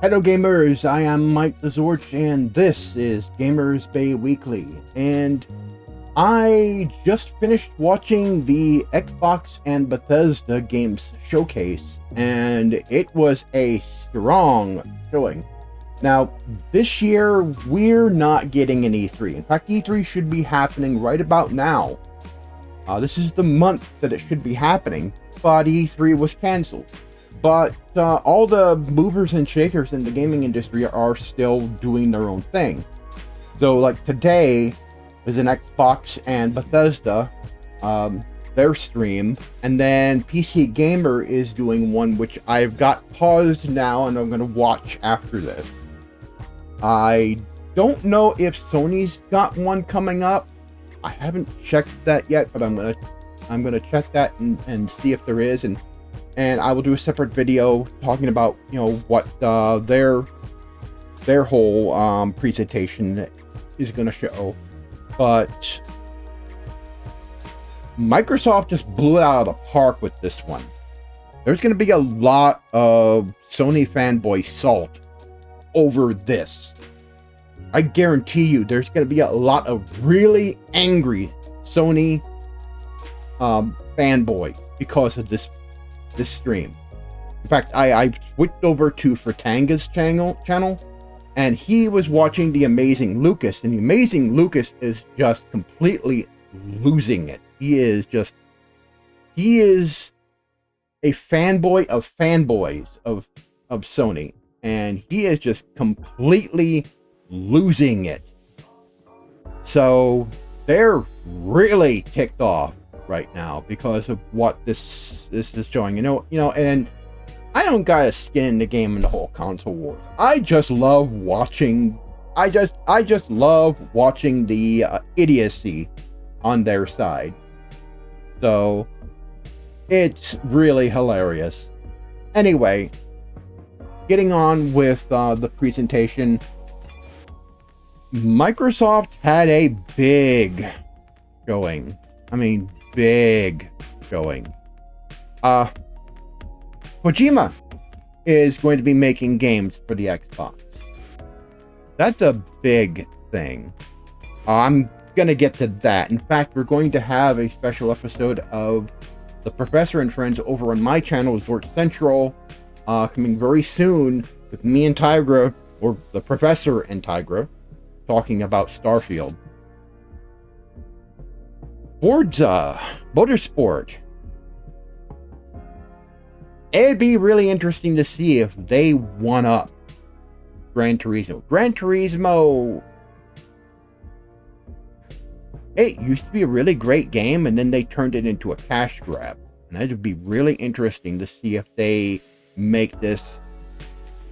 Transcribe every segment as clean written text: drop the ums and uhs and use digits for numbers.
Hello gamers, I am Mike TheZorch and this is Gamers Bay Weekly, and I just finished watching the Xbox and Bethesda games showcase, and it was a strong showing. Now, this year we're not getting an E3. In fact, E3 should be happening right about now. This is the month that it should be happening, but E3 was canceled. But all the movers and shakers in the gaming industry are still doing their own thing. So like today is an Xbox and Bethesda, their stream, and then PC Gamer is doing one which I've got paused now and I'm going to watch after this. I don't know if Sony's got one coming up. I haven't checked that yet, but I'm gonna check that and see if there is, and I will do a separate video talking about, you know, what their whole presentation is going to show. But Microsoft just blew it out of the park with this one. There's going to be a lot of Sony fanboy salt over this. I guarantee you there's going to be a lot of really angry Sony fanboys because of this stream. In fact, I switched over to Fratanga's channel, and he was watching The Amazing Lucas, and The Amazing Lucas is just completely losing it. He is a fanboy of fanboys of Sony, and he is just completely losing it. So they're really ticked off right now because of what this is showing. You know, and I don't got a skin in the game in the whole console wars. I just love watching. I just love watching the idiocy on their side. So it's really hilarious. Anyway, getting on with the presentation. Microsoft had a big showing. I mean, big showing. Kojima is going to be making games for the Xbox. That's a big thing. I'm gonna get to that. In fact, we're going to have a special episode of The Professor and Friends over on my channel, Zorch Central, coming very soon, with me and Tygra, or the Professor and Tygra, talking about Starfield. Forza Motorsport. It'd be really interesting to see if they one up Gran Turismo. Gran Turismo, it used to be a really great game, and then they turned it into a cash grab. And that would be really interesting to see if they make this,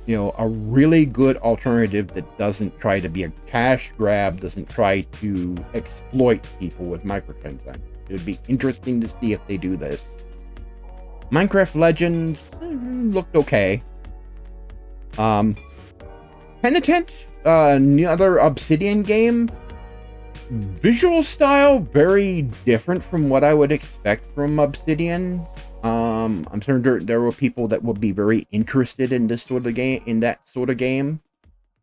you know, a really good alternative that doesn't try to be a cash grab, doesn't try to exploit people with microtransactions. It would be interesting to see if they do this. Minecraft Legends looked okay. Penitent, another Obsidian game. Visual style very different from what I would expect from Obsidian. I'm certain there were people that would be very interested in this sort of game,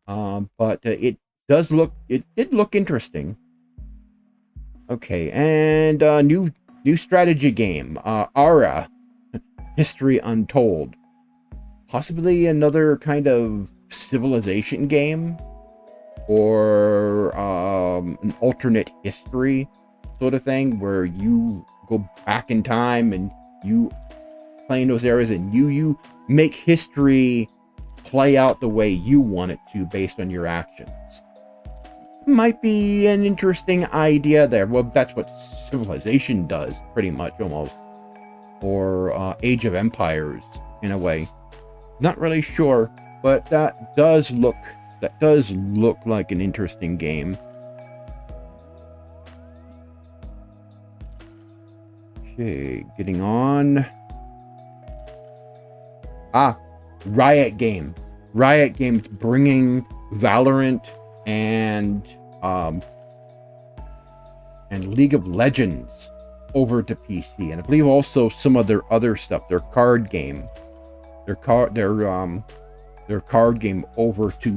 but it did look interesting. Okay, and new strategy game, Ara, History Untold, possibly another kind of civilization game, or an alternate history sort of thing where you go back in time and you play in those areas and you make history play out the way you want it to based on your actions. Might be an interesting idea there. Well, that's what Civilization does, pretty much, almost. Or Age of Empires, in a way. Not really sure, but that does look like an interesting game. Okay, getting on. Riot Games. Riot Games bringing Valorant and League of Legends over to PC, and I believe also some of their other stuff, their card game, their their card game over to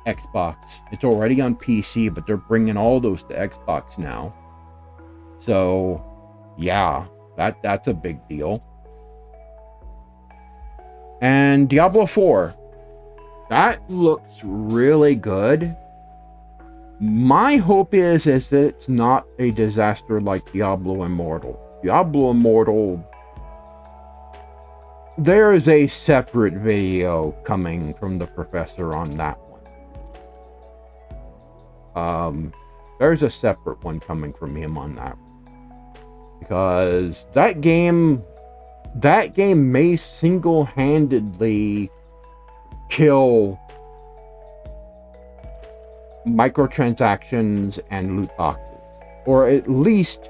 Xbox. It's already on PC, but they're bringing all those to Xbox now. So, yeah, that's a big deal. And Diablo 4, that looks really good. My hope is that it's not a disaster like Diablo Immortal. Diablo Immortal, there is a separate video coming from the professor on that one. There's a separate one coming from him on that one. Because that game may single-handedly kill microtransactions and loot boxes, or at least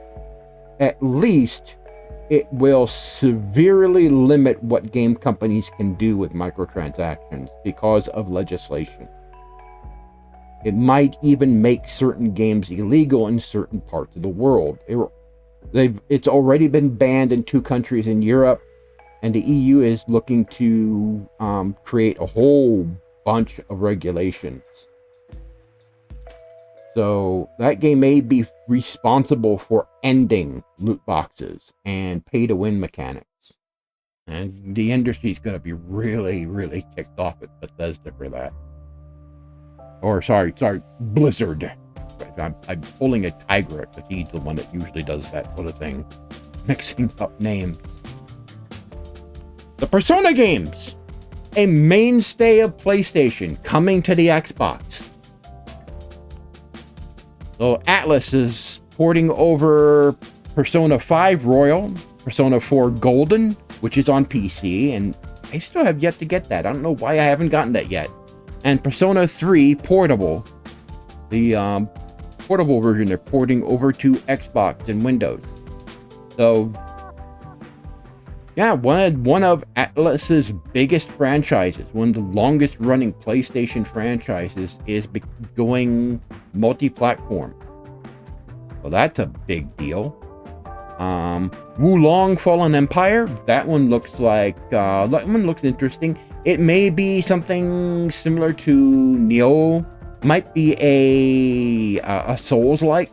it will severely limit what game companies can do with microtransactions because of legislation. It might even make certain games illegal in certain parts of the world. It's already been banned in 2 countries in Europe, and the EU is looking to create a whole bunch of regulations. So that game may be responsible for ending loot boxes and pay-to-win mechanics. And the industry is going to be really, really ticked off at Bethesda for that. Or, sorry, Blizzard. I'm pulling a Tygra because he's the one that usually does that sort of thing. Mixing up names. The Persona games. A mainstay of PlayStation coming to the Xbox. So Atlas is porting over Persona 5 Royal, Persona 4 Golden, which is on PC, and I still have yet to get that. I don't know why I haven't gotten that yet. And Persona 3 Portable, the portable version they're porting over to Xbox and Windows. So, yeah, one of Atlas's biggest franchises, one of the longest running PlayStation franchises, is going multi-platform. Well, that's a big deal. Wulong Fallen Empire, that one looks interesting. It may be something similar to Nioh. Might be a Souls-like.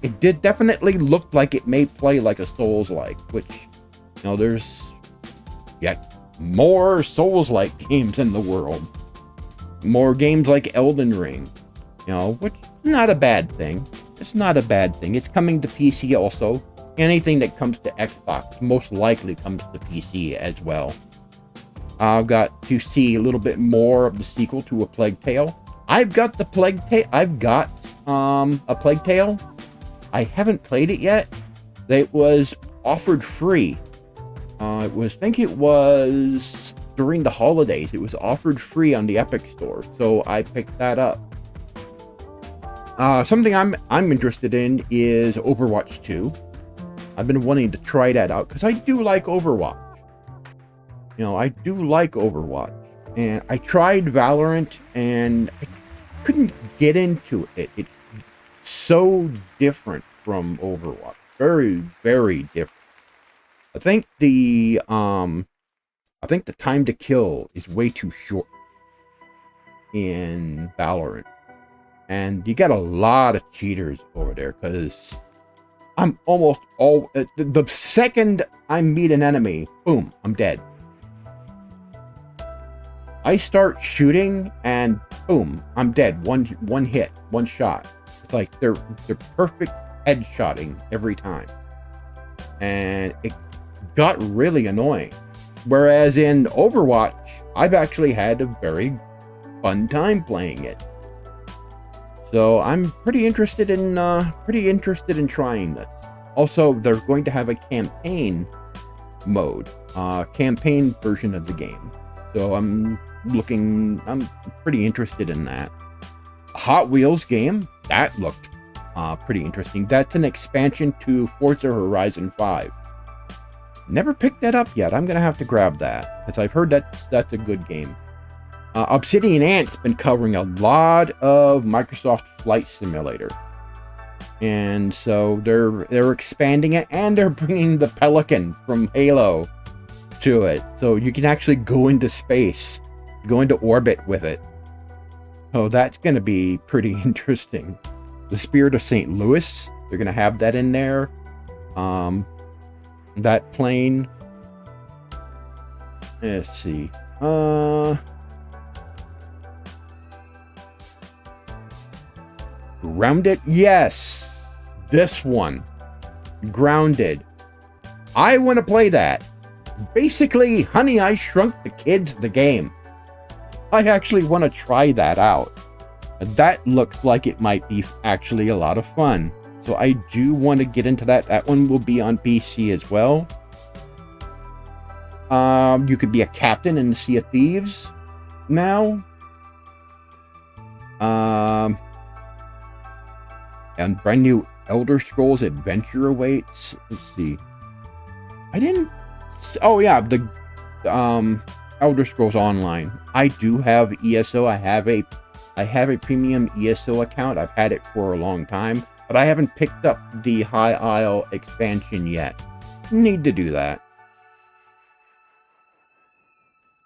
It did definitely look like it may play like a Souls-like, which, there's yet more Souls-like games in the world. More games like Elden Ring, which is not a bad thing. It's not a bad thing. It's coming to PC also. Anything that comes to Xbox most likely comes to PC as well. I've got to see a little bit more of the sequel to A Plague Tale. I've got a Plague Tale. I haven't played it yet. It was offered free. I think it was during the holidays. It was offered free on the Epic Store, so I picked that up. Something I'm interested in is Overwatch 2. I've been wanting to try that out because I do like Overwatch. I do like Overwatch. And I tried Valorant and I couldn't get into it. It's so different from Overwatch. Very, very different. I think the time to kill is way too short in Valorant. And you got a lot of cheaters over there because I'm almost the second I meet an enemy, boom, I'm dead. I start shooting and boom, I'm dead. One hit, one shot. It's like they're perfect headshotting every time. And it got really annoying. Whereas in Overwatch, I've actually had a very fun time playing it. So I'm pretty interested in trying this. Also, they're going to have a campaign mode, campaign version of the game. So I'm pretty interested in that. Hot Wheels game, that looked pretty interesting. That's an expansion to Forza Horizon 5. Never picked that up yet. I'm gonna have to grab that because I've heard that's a good game. Obsidian Ant's been covering a lot of Microsoft Flight Simulator, and so they're expanding it, and they're bringing the Pelican from Halo to it, so you can actually go into space go into orbit with it. So that's going to be pretty interesting. The Spirit of St. Louis, they're going to have that in there. That plane. Let's see. Grounded? Yes. This one. Grounded. I want to play that. Basically, Honey, I Shrunk the Kids, the game. I actually want to try that out. That looks like it might be actually a lot of fun. So I do want to get into that. That one will be on PC as well. You could be a captain in the Sea of Thieves now. And brand new Elder Scrolls Adventure awaits. Let's see. I didn't. Oh yeah, the Elder Scrolls Online. I do have ESO. I have a premium ESO account. I've had it for a long time, but I haven't picked up the High Isle expansion yet. Need to do that.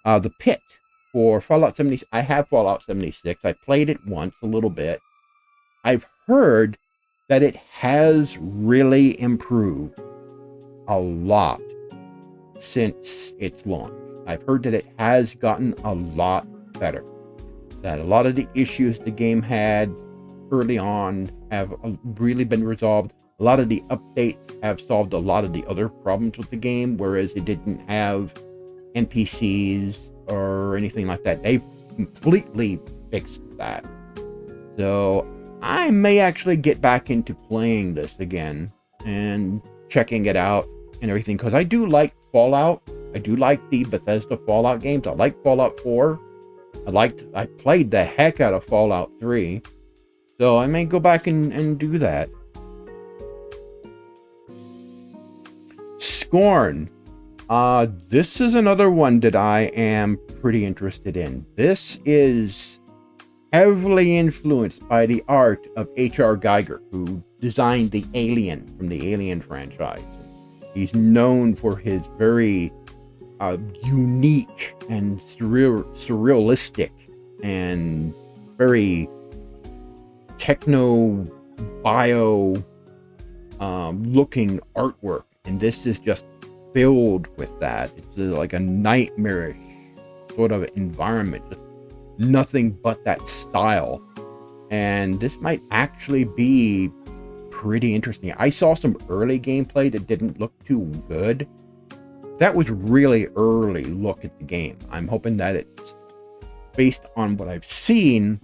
The Pit for Fallout 76. I have Fallout 76. I played it once a little bit. I've heard that it has really improved a lot since its launch. I've heard that it has gotten a lot better. That a lot of the issues the game had early on have really been resolved. A lot of the updates have solved a lot of the other problems with the game, whereas it didn't have NPCs or anything like that. They've completely fixed that. So I may actually get back into playing this again and checking it out and everything, because I do like Fallout. I do like the Bethesda Fallout games. I like Fallout 4. I played the heck out of Fallout 3. So I may go back and do that. Scorn. This is another one that I am pretty interested in. This is heavily influenced by the art of H.R. Geiger, who designed the Alien from the Alien franchise. He's known for his very unique and surrealistic and very techno-bio looking artwork. And this is just filled with that. It's like a nightmarish sort of environment. Just nothing but that style. And this might actually be pretty interesting. I saw some early gameplay that didn't look too good. That was really early look at the game. I'm hoping that it's based on what I've seen.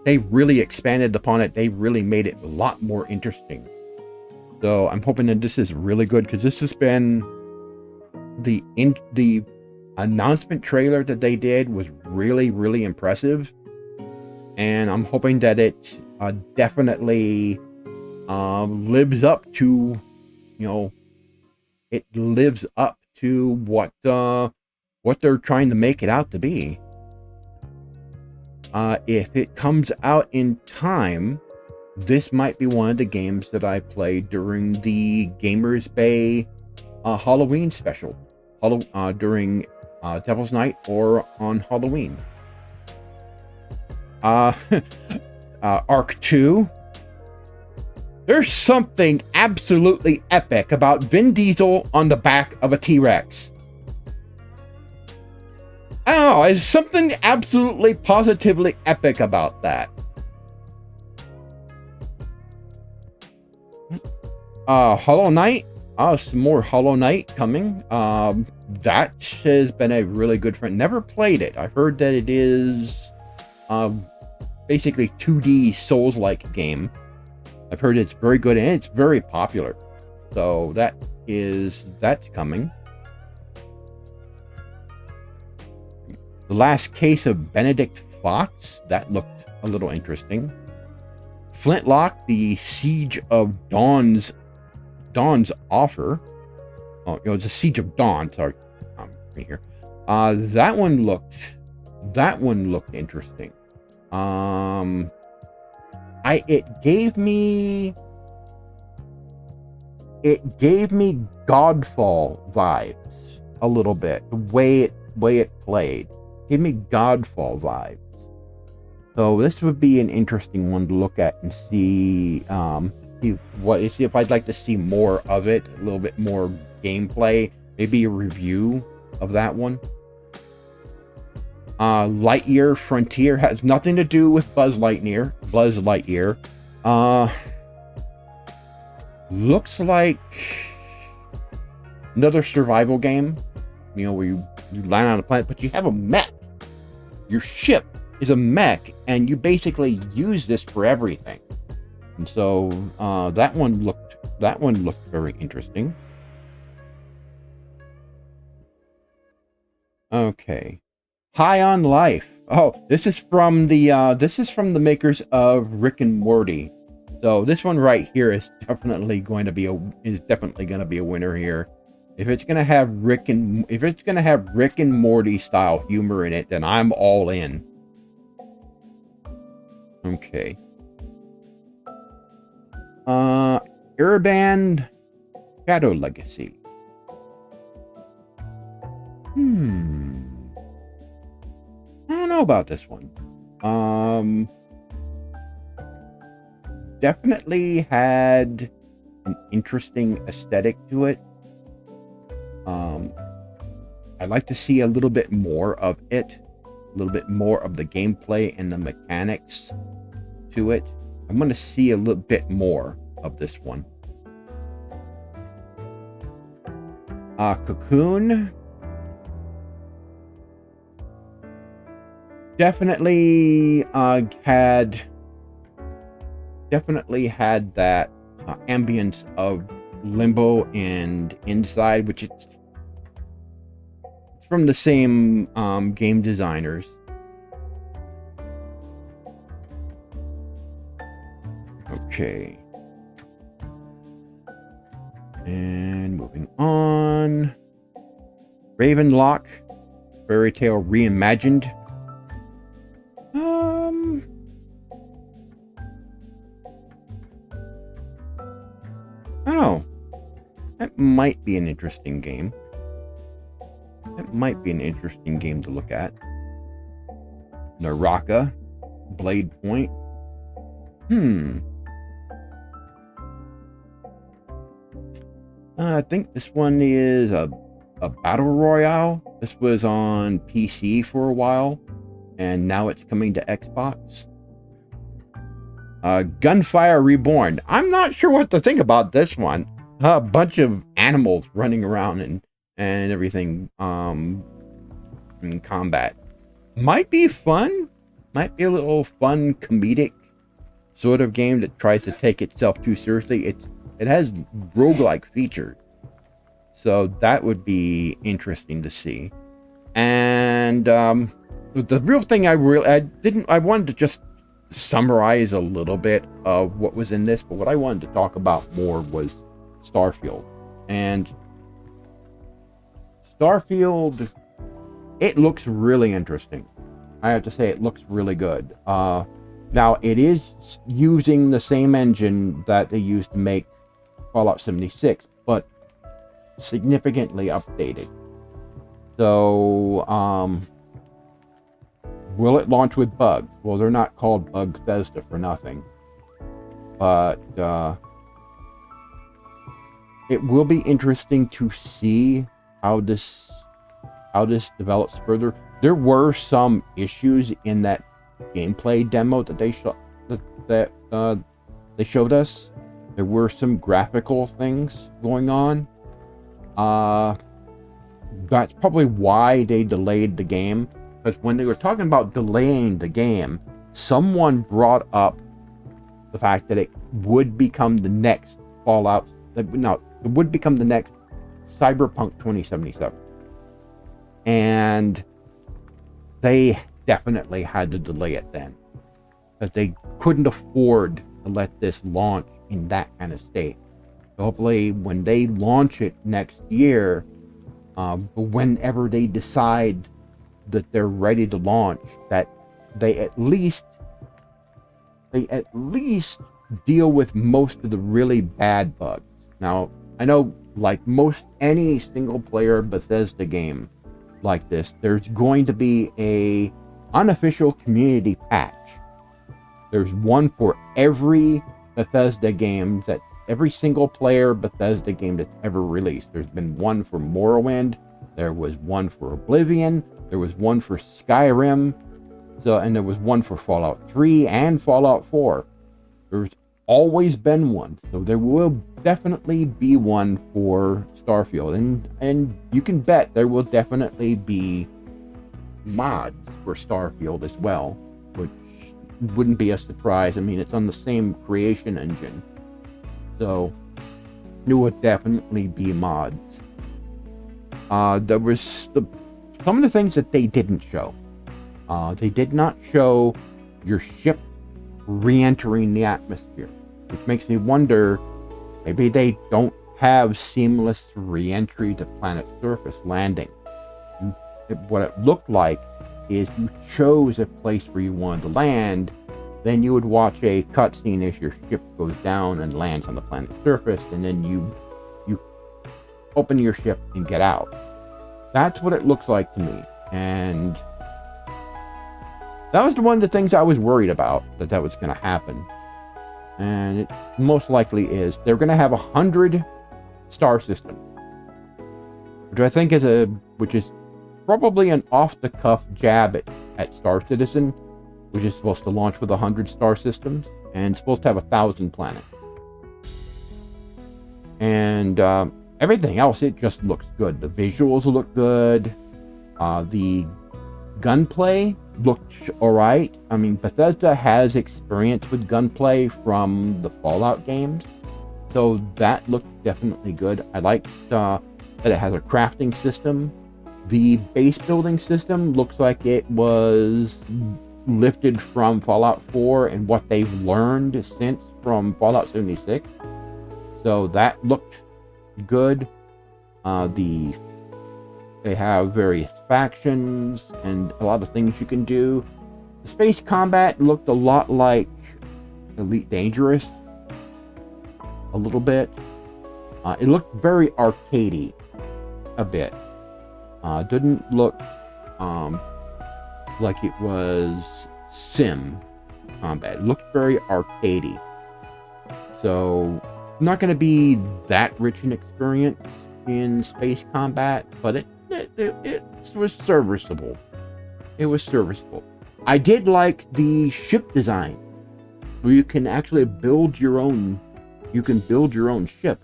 They really expanded upon it. They really made it a lot more interesting. So I'm hoping that this is really good, because this has been the announcement trailer that they did was really, really impressive. And I'm hoping that it definitely lives up to, it lives up to what they're trying to make it out to be. If it comes out in time, this might be one of the games that I played during the Gamers Bay Halloween special, during Devil's Night or on Halloween. Arc 2. There's something absolutely epic about Vin Diesel on the back of a T-Rex. I don't know, there's something absolutely positively epic about that. Hollow Knight. Some more Hollow Knight coming. That has been a really good friend. Never played it. I've heard that it is basically 2D Souls-like game. I've heard it's very good and it's very popular. So that's coming. The Last Case of Benedict Fox. That looked a little interesting. Flintlock, the Siege of Dawn's Offer. Oh, it's a Siege of Dawn. Sorry, right here. That one looked interesting. It gave me Godfall vibes a little bit. The way it way it played. Gave me Godfall vibes. So this would be an interesting one to look at and see, see if I'd like to see more of it, a little bit more gameplay, maybe a review of that one. Lightyear Frontier has nothing to do with Buzz Lightyear. Looks like another survival game, you know, where you land on a planet, but you have a mech. Your ship is a mech, and you basically use this for everything. And so that one looked very interesting. Okay. High on Life. Oh, this is from the makers of Rick and Morty. So this one right here is definitely going to be a winner here. If it's gonna have Rick and Morty style humor in it, then I'm all in. Okay. Urban Shadow Legacy. I don't know about this one. Definitely had an interesting aesthetic to it. I'd like to see a little bit more of it, a little bit more of the gameplay and the mechanics to it. I'm going to see a little bit more of this one. Cocoon. Definitely had that ambience of Limbo and Inside, which it's from the same game designers. Okay. And moving on. Ravenlock, Fairy Tale Reimagined. Oh, that might be an interesting game. That might be an interesting game to look at. Naraka, Blade Point. I think this one is a battle royale. This was on PC for a while, and now it's coming to Xbox. Gunfire Reborn. I'm not sure what to think about this one. A bunch of animals running around and everything in combat. Might be fun. Might be a little fun comedic sort of game that tries to take itself too seriously. It has roguelike features. So that would be interesting to see. And the real thing I wanted to just summarize a little bit of what was in this, but what I wanted to talk about more was Starfield. And Starfield, it looks really interesting. I have to say, it looks really good. Now, it is using the same engine that they used to make Fallout 76, but significantly updated. So, will it launch with bugs? Well, they're not called Bethesda for nothing. But it will be interesting to see how this develops further. There were some issues in that gameplay demo that they showed us. There were some graphical things going on. That's probably why they delayed the game. Because when they were talking about delaying the game, someone brought up the fact that it would become the next Fallout. No, it would become the next Cyberpunk 2077. And they definitely had to delay it then. Because they couldn't afford to let this launch in that kind of state. So hopefully when they launch it next year, whenever they decide that they're ready to launch, that they at least deal with most of the really bad bugs. Now, I know, like most any single player Bethesda game, like this, there's going to be a unofficial community patch. There's one for every Bethesda game, that every single player Bethesda game that's ever released. There's been one for Morrowind, there was one for Oblivion, there was one for Skyrim, and there was one for Fallout 3 and Fallout 4. There's always been one, so there will definitely be one for Starfield, and you can bet there will definitely be mods for Starfield as well, which wouldn't be a surprise. I mean, it's on the same creation engine, so there would definitely be mods. There was some of the things that they didn't show. They did not show your ship re-entering the atmosphere, which makes me wonder, maybe they don't have seamless re-entry to planet's surface landing. What it looked like is you chose a place where you wanted to land, then you would watch a cutscene as your ship goes down and lands on the planet's surface, and then you open your ship and get out. That's what it looks like to me, and that was one of the things I was worried about, that was going to happen. And it most likely is. They're going to have 100 star systems, which I think which is probably an off-the-cuff jab at Star Citizen, which is supposed to launch with 100 star systems, and supposed to have 1,000 planets. And everything else, it just looks good. The visuals look good. The gunplay looked alright. I mean, Bethesda has experience with gunplay from the Fallout games, so that looked definitely good. I liked that it has a crafting system. The base building system looks like it was lifted from Fallout 4 and what they've learned since from Fallout 76. So that looked good. They have various factions and a lot of things you can do. The space combat looked a lot like Elite Dangerous, a little bit. It looked very arcadey, a bit. Didn't look like it was sim combat. It looked very arcadey. So, not going to be that rich an experience in space combat, but it was serviceable. It was serviceable. I did like the ship design, where you can actually build your own. You can build your own ship.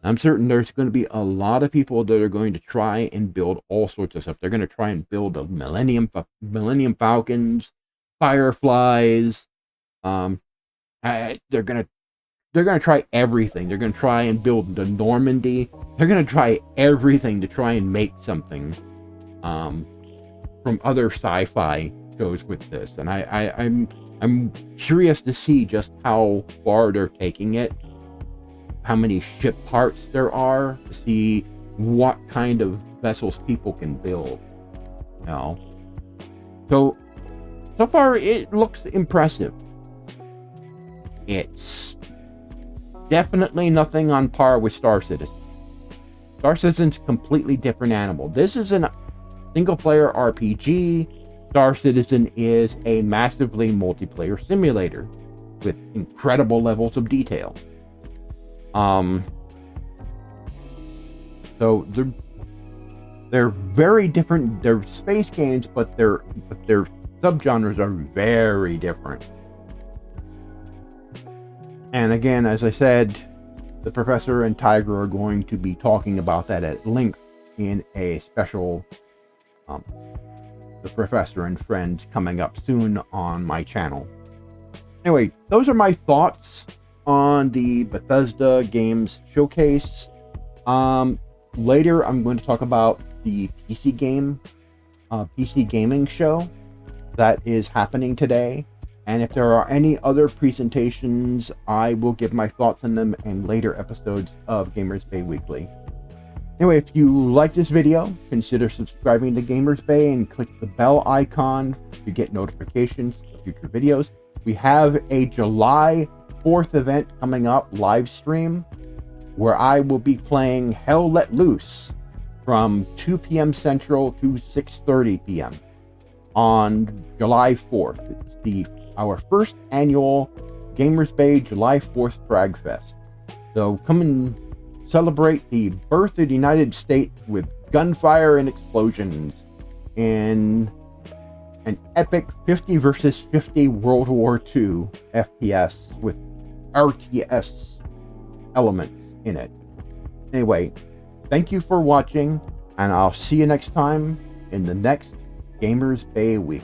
I'm certain there's going to be a lot of people that are going to try and build all sorts of stuff. They're going to try and build a Millennium Falcons, Fireflies. They're going to try everything. They're going to try and build the Normandy. They're going to try everything to try and make something from other sci-fi shows with this. And I'm curious to see just how far they're taking it, how many ship parts there are, to see what kind of vessels people can build. You know? So far it looks impressive. It's definitely nothing on par with Star Citizen. Star Citizen's a completely different animal. This is a single-player RPG. Star Citizen is a massively multiplayer simulator with incredible levels of detail. So they're very different. They're space games, but their subgenres are very different. And again, as I said, the Professor and Tygra are going to be talking about that at length in a special The Professor and Friends coming up soon on my channel. Anyway, those are my thoughts on the Bethesda Games Showcase. Later, I'm going to talk about the PC gaming show that is happening today. And if there are any other presentations, I will give my thoughts on them in later episodes of Gamers Bay Weekly. Anyway, if you like this video, consider subscribing to Gamers Bay and click the bell icon to get notifications of future videos. We have a July 4th event coming up, live stream, where I will be playing Hell Let Loose from 2 p.m. Central to 6:30 p.m. on July 4th. It's our first annual Gamers Bay July 4th Frag Fest. So come and celebrate the birth of the United States with gunfire and explosions in an epic 50 versus 50 World War II FPS with RTS elements in it. Anyway, thank you for watching, and I'll see you next time in the next Gamers Bay Week.